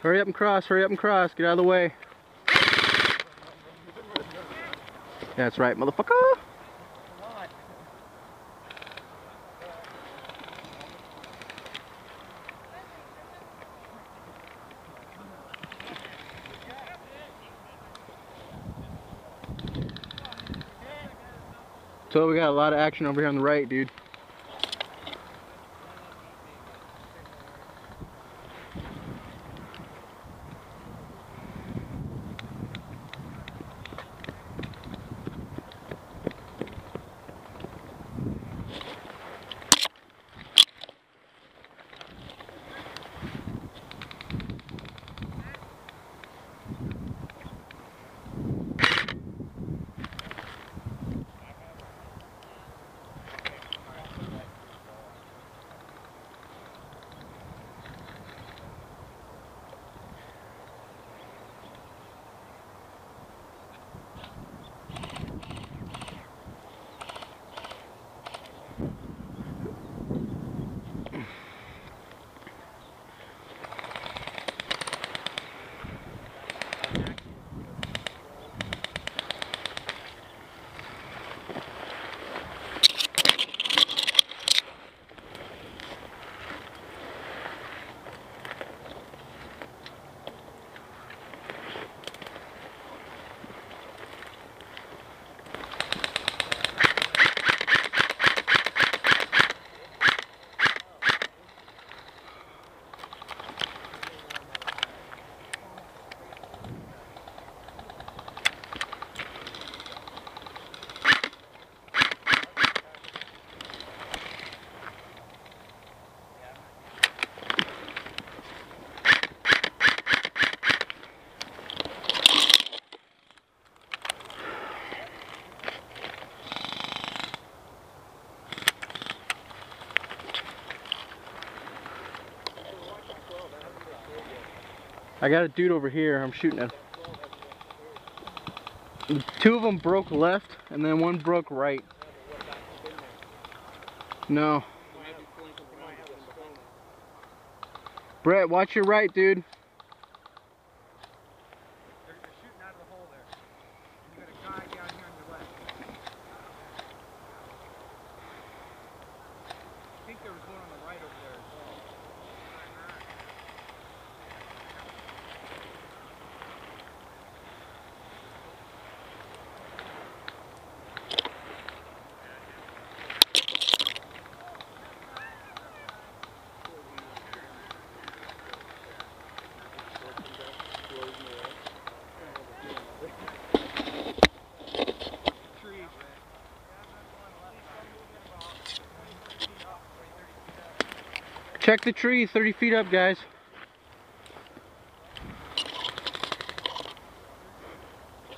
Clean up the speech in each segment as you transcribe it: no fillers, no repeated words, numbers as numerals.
Hurry up and cross, hurry up and cross. Get out of the way. That's right, motherfucker. So we got a lot of action over here on the right, dude. I got a dude over here I'm shooting at. Two of them broke left and then one broke right. No. Brett, watch your right, dude. They're shooting out of the hole there. You got a guy down here on your left. I think there was one on the right over there as well. Check the tree 30 feet up, guys.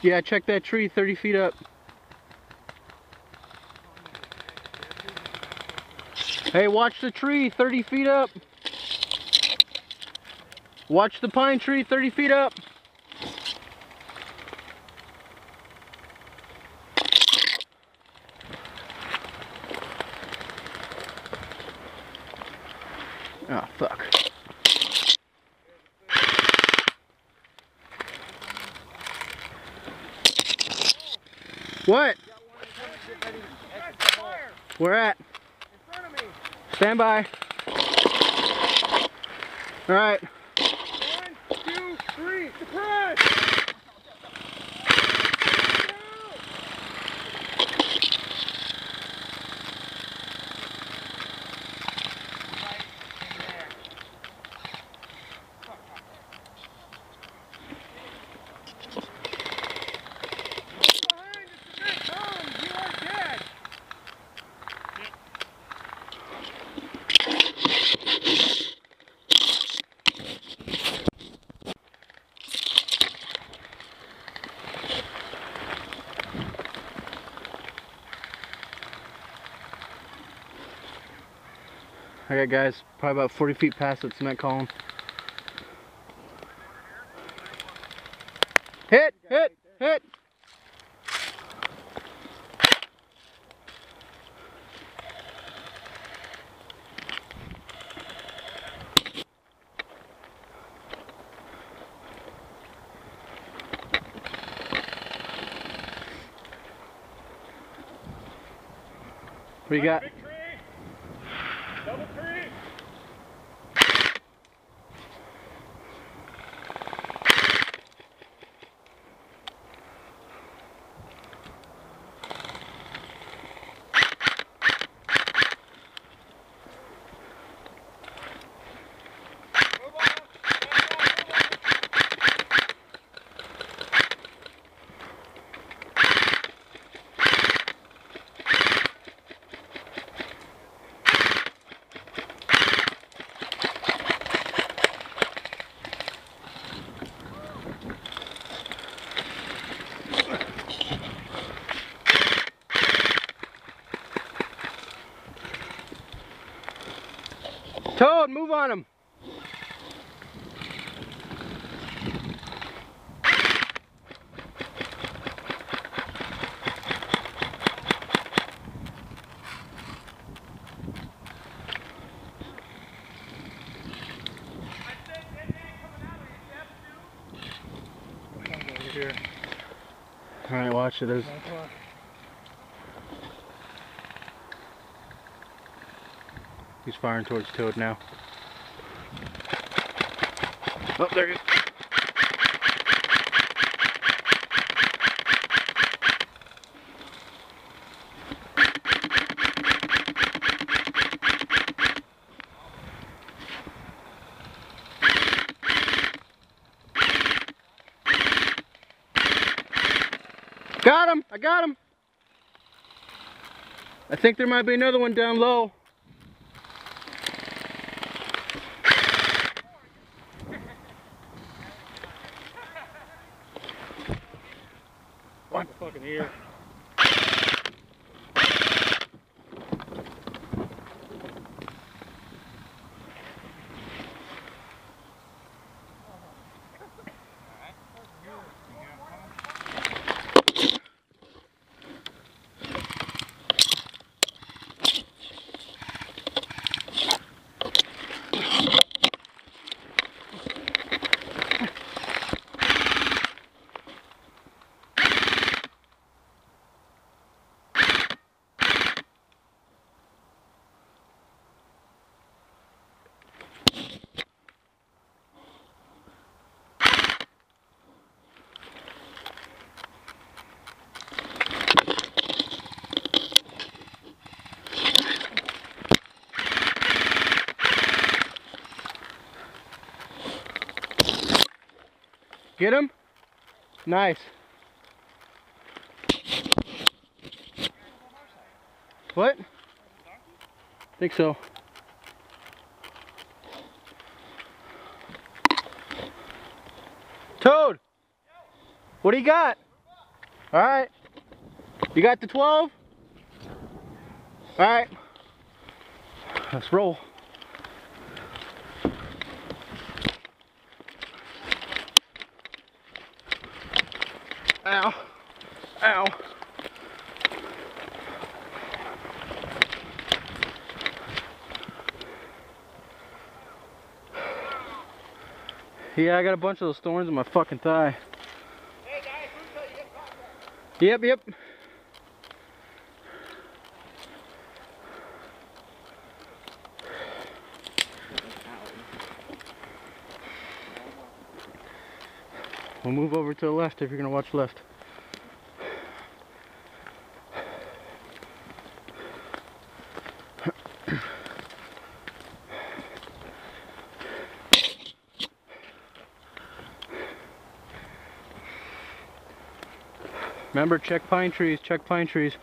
Yeah, check that tree 30 feet up. Hey, watch the tree 30 feet up. Watch the pine tree 30 feet up. Oh, fuck. What? Where at? In front of me. Stand by. All right. 1, 2, 3, surprise! I got guys probably about 40 feet past that cement column. Hit! Hit! Hit! What do you got? Big tree. Double tree. Toad, move on him. Alright, watch it. There's... He's firing towards Toad now. Oh, there he is. Got him! I got him! I think there might be another one down low. What the fucking ear? Get him? Nice. What? Think so. Toad! What do you got? Alright. You got the 12? Alright. Let's roll. Ow. Ow. Yeah, I got a bunch of those thorns in my fucking thigh. Hey guys, until you get caught. Yep, yep. We'll move over to the left if you're gonna watch left. Remember, check pine trees, check pine trees.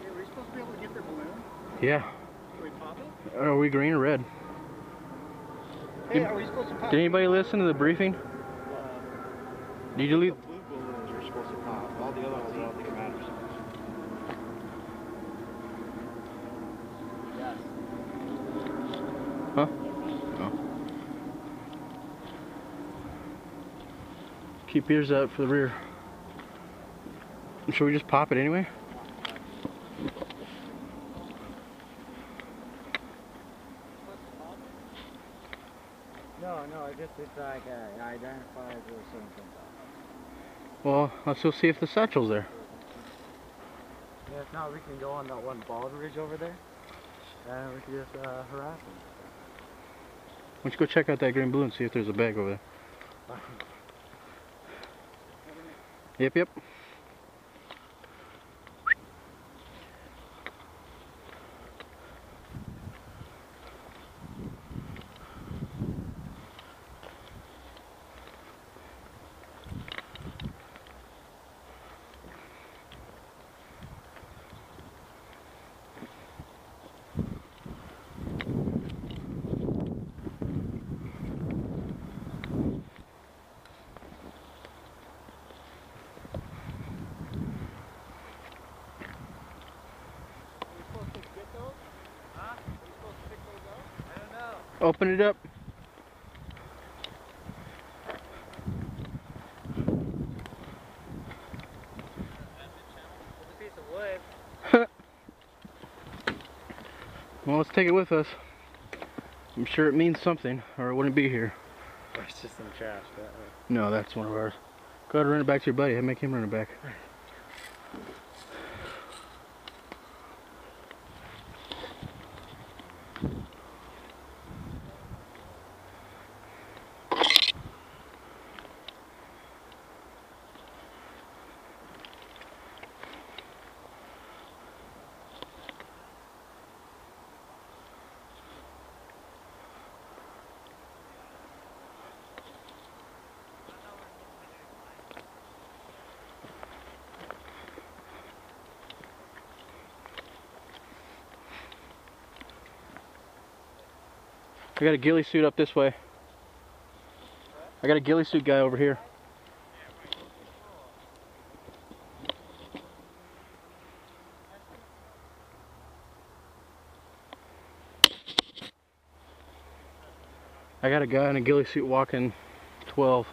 Are we supposed to be able to get their balloon? Yeah. Can we pop it? Are we green or red? Hey, are we supposed to pop? Did anybody listen to the briefing? Did you leave? The blue balloons are supposed to pop. All the other ones, I don't think it matters. Yes. Huh? Oh. Keep yours out for the rear. Should we just pop it anyway? No, it's like identifies or something. Well, let's go see if the satchel's there. Yeah, if not, we can go on that one bald ridge over there, and we can just harass him. Why don't you go check out that green blue and see if there's a bag over there. Yep. Open it up. It's a piece of wood. Well, let's take it with us. I'm sure it means something, or it wouldn't be here. Or it's just some trash that way. No, that's one of ours. Go ahead and run it back to your buddy. Make him run it back. I got a ghillie suit up this way. I got a ghillie suit guy over here. I got a guy in a ghillie suit walking 12.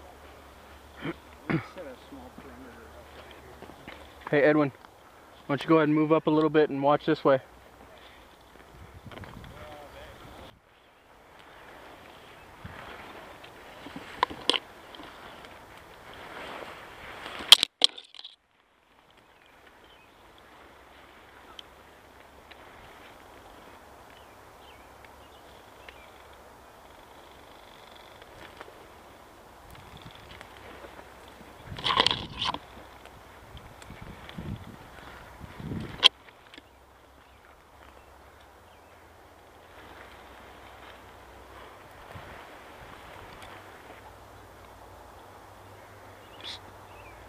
Hey Edwin, why don't you go ahead and move up a little bit and watch this way.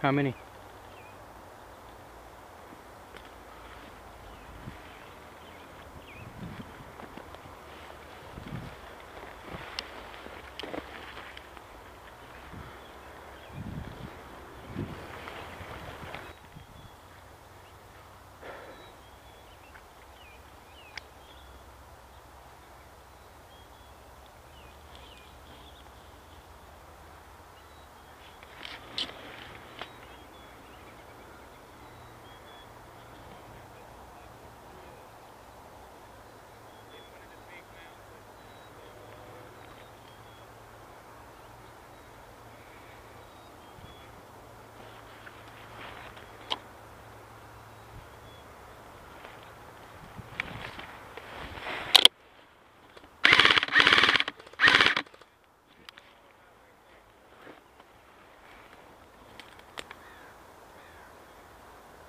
How many?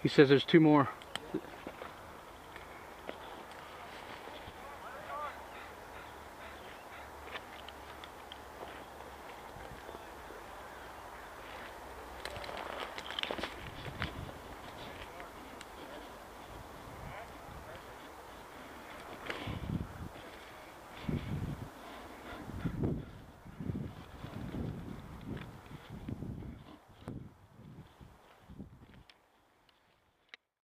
He says there's 2 more.